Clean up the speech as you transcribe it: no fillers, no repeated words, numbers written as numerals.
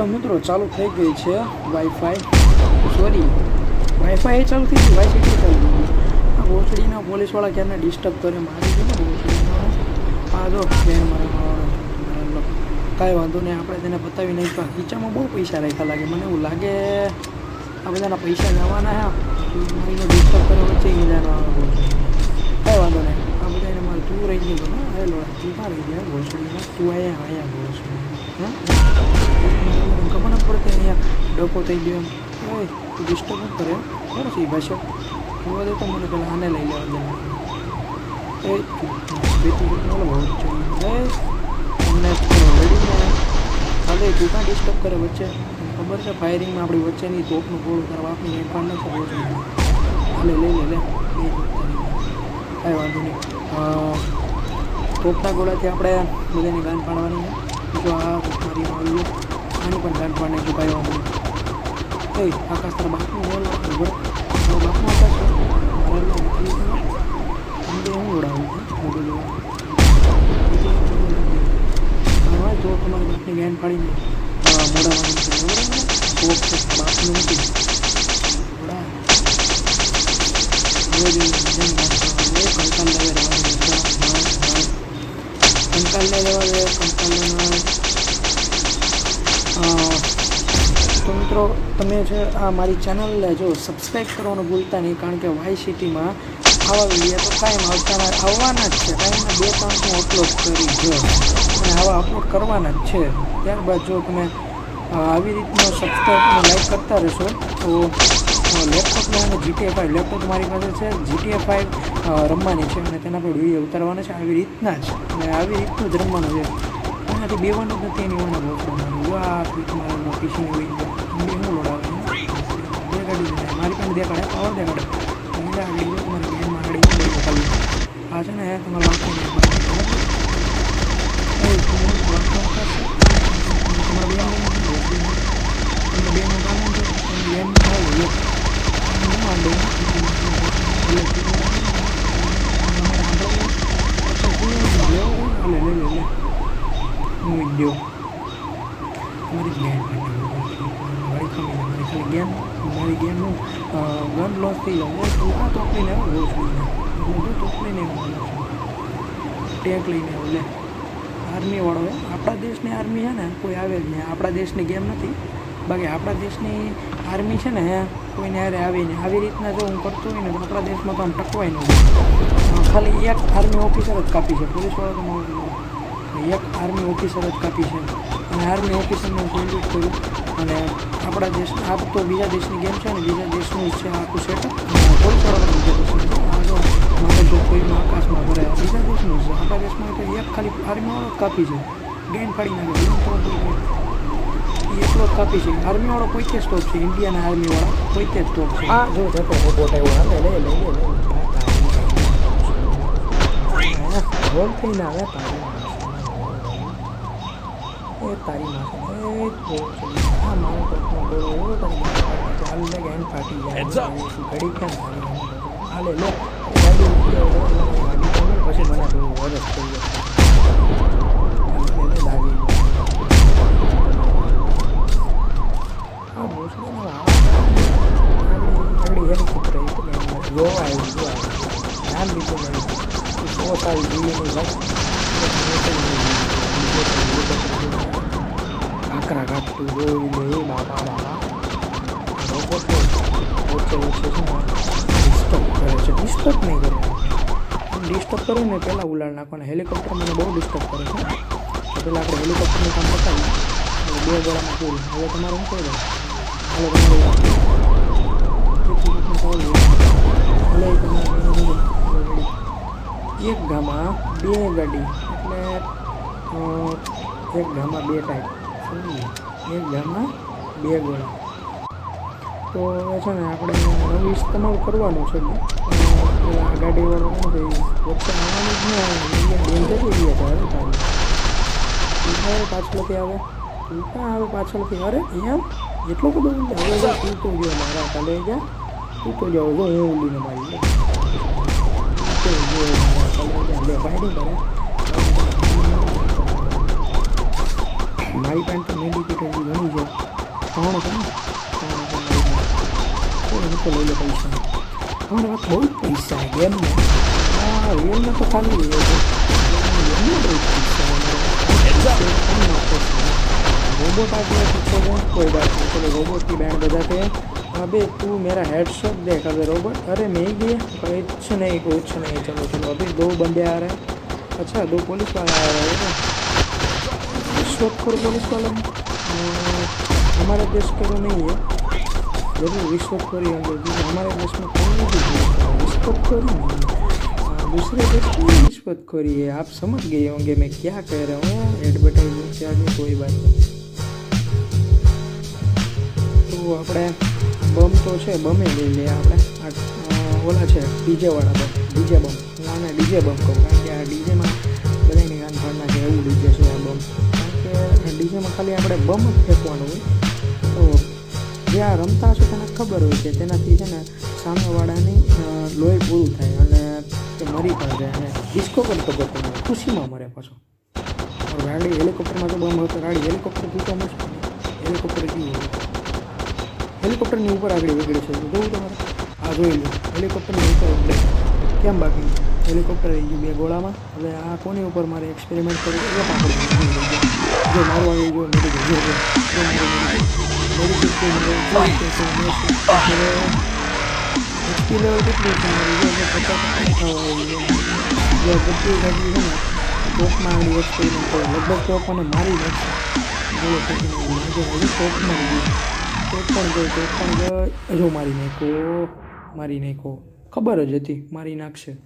તો મિત્રો ચાલુ થઈ ગઈ છે વાઈફાઈ ચાલુ થઈ ગઈ વાઈફાઈ ચાલુ થઈ ગઈ આ ભોસડીના પોલીસવાળા ક્યારને ડિસ્ટર્બ કરે મારી છે ને ભોસડીના આ જો બેન મારા કાંઈ વાંધો નહીં આપણે તેને બતાવી નહીં તો ખીચામાં બહુ પૈસા રાખ્યા લાગે મને એવું લાગે આ બધાના પૈસા જવાના હે મારીનો ડિસ્ટર્બ કરે વચ્ચે મજાનો આવે કાંઈ વાંધો નહીં આ બધાને મારે તું રહી ગયું ને હેલો તું ક્યાં રહી ગયા ભોસડીમાં તું અહીંયા ભોસડી હા ખબર ન પડતી અહીંયા ડોકો થઈ ગયો એમ તું ડિસ્ટર્બ ન કરે ખબર છે એ ભાષા જોવા દે તો મને પેલા આને લઈ લેવા દે એ બેટી બોલો બહુ જોઈએ તમને રેડીને ચાલે તું કાં ડિસ્ટર્બ કરે વચ્ચે ખબર છે ફાયરિંગમાં આપણી વચ્ચેની તોપનું ગોળું તારા બાપની હેડફોન ન ખબર છે હાલે લઈ લે કાંઈ વાંધો નહીં તોપના ગોળાથી આપણે બધાની ગાન પાડવાની છે જો આ મારી આવ્યું આની પણ ગાન પાડને જો કાંઈ વાંધો નહીં આકાશ તારા બાપનું બોલ બાપનું આકાશ મારા હું ઉડાવું મોટું જોવા જો તમારી બાપની ગાન પાડીને મોડાવાનું બાપનું નથી કંકાલને લેવા દે તો મિત્રો તમે છે આ મારી ચેનલને જો સબસ્ક્રાઈબ કરવાનું ભૂલતા નહીં કારણ કે વાય સિટીમાં આવા વિડીયો તો કાયમ આવવાના જ છે કાયમના 2-3 હું અપલોડ કરી જો અને આવા અપલોડ કરવાના જ છે ત્યારબાદ જો તમે આવી રીતનો સબસ્ક્રાઈબ અને લાઈક કરતા રહેશો તો લેપટોપમાં અને GTA 5 લેપટોપ મારી પાસે છે GTA 5 રમવાની છે અને તેના પર વિડીયો ઉતારવાના છે આવી રીતના જ અને આવી રીતનું જ રમવાનું છે એનાથી બેવાનું જ નથી એની વાના બોસવાનું આ મારા પીસીની હોય બે હું લોડાવે બે ગાડી મારી પાસે દેખાડે પાવર દેખાડે તમારી બેનમાં ગાડી ખાલી આ છે ને તમારા વિડીયો મારી ગેમનું ગન લોસ થઈ લઉં ટૂંકા તોપલીને બધું તોપલીને ટેન્ક લઈને આવું લે આર્મીવાળો આપણા દેશની આર્મી છે ને કોઈ આવે જ નહીં આપણા દેશની ગેમ નથી બાકી આપણા દેશની આર્મી છે ને કોઈને હારે આવી નહીં આવી રીતના જો હું કરતો હોય ને તો આપણા દેશમાં તો આમ ટકવાય નહીં ખાલી એક આર્મી ઓફિસર જ કાપી છે પોલીસવાળો તો એક આર્મી ઓફિસર જ કાપી છે અને આર્મી ઓફિસરને હું સેલ્યુટ કર્યું અને આપણા દેશ આ તો બીજા દેશની ગેમ છે ને બીજા દેશનું છે આખું સેટઅપ પોલીસવાળા બીજા દેશનું છે આ જો મારે જો કોઈમાં આકાશમાં ભરાય બીજા દેશનું છે આપણા દેશમાં તો એક ખાલી આર્મીવાળો જ કાપી છે ગેમ ફાડી નાખે એટલો જ કાપી છે આર્મીવાળો પોતે સ્ટોપ છે ઇન્ડિયાના આર્મીવાળા પોતે સ્ટોપ છે આ જો જતો બોટ આવ્યો રોલ થઈને આવે તારી માથે હા મારો પોતનો બોલો એવો તારી ચાલ લે ગેન ફાટી જાય ઘડી કેમ હાલે લે ગાડી પછી મને થોડું વરસ થઈ ગયો લાગી હા મોસ્ટલી આગળ હેલિકોપ્ટર જોવા આવ્યું ધ્યાન દીધું નહીં 100 સાલ જીવીની વાત આકરા કાઢતું જોઈ લે બાપા રોબોટ ઓછે છે ડિસ્ટર્બ નહીં કરે ડિસ્ટર્બ કરે ને પહેલાં ઉલાડ નાખવાના હેલિકોપ્ટર મને બહુ ડિસ્ટર્બ કરે છે પહેલાં આપણે હેલિકોપ્ટરનું કામ પતાવીએ 2 ગોળામાં પૂરું હવે તમારે શું કહી દઉં એક ગામમાં 2 ગાડી એટલે એક ગામમાં 2 ટાઈપ એક ગામમાં 2 ગોળા તો છે ને આપણે નવું ઇસ્તેમાલ કરવાનું છે આ ગાડીવાળો શું છે વચ્ચે આવવાનું જ નહીં ડેન્જર એરિયા છે તારી પાછળથી આવે તું ક્યાં આવે પાછળથી અરે એમ એટલું બધું હવે તું તો ગયો મારા કાલે જા તું તો જાઓ જો હું ઉડીને મારી મારી પાસે તો મેડિકેટર ઘણી છે ત્રણ છે ને તો લઈ લે પૈસા અમારે વાત બહુ જ પૈસા ગેમમાં હા રિયલમાં તો ખાલી रोबोट आ गया पीछे को कोई बात नहीं चलो रोबोट की बैंड बजाते हैं अबे तू मेरा हेडशॉट देख अबे रोबोट अरे मैं ही गया कुछ नहीं चलो चलो अभी दो बंदे आ रहे हैं अच्छा दो पुलिस वाला आ रहे हैं रिश्वतखोर पुलिस वाला हमारे देश का तो नहीं है जरूर रिश्वतखोरी होंगे हमारे देश में कौन रिश्वतखोरी दूसरे देश में रिश्वतखोरी है आप समझ गए होंगे मैं क्या कह रहा हूँ एडवर्टाइजमेंट से आगे कोई बात नहीं तो આપણે બમ તો છે બમે લઈ લઈએ આપણે ઓલા છે ડીજેવાળા બમ ડીજે બમ હું આને ડીજે બમ કહું કારણ કે આ ડીજેમાં બધાની ગાન ભાડના છે એવું ડીજે છે આ બમ કારણ કે ડીજેમાં ખાલી આપણે બમ જ ફેંકવાનું હોય તો જે આ રમતા હશે તેને ખબર હોય કે તેનાથી છે ને સામેવાળાની લોહી પૂરું થાય અને તે મરી પણ જાય અને ડિસ્કો કરતો કરતો ખુશીમાં મરે પાછો ગાડી હેલિકોપ્ટરમાં તો બમ હતો ગાડી હેલિકોપ્ટર તૂટો મળશે હેલિકોપ્ટર કેવું હેલિકોપ્ટરની ઉપર આગળ વગડે છે જોવું તમારે આ જોઈ લો હેલિકોપ્ટરની ઉપર વગડે કેમ બાકી હેલિકોપ્ટર આવી ગયું બે ગોળામાં હવે આ કોની ઉપર મારે એક્સપેરિમેન્ટ કરવું એ પાકડ જો મારવા આવી ગયો મેરી લેવલ કેટલું છે મારી જો 50 બધી ગાડી છે ને ટોપમાં આગળ એક્સપેરિમેન્ટ કરો લગભગ ટોપ અને મારી નાખશે બોલો ટોપમાં ગઈ જો મારી નાખો ખબર જ હતી મારી નાખશે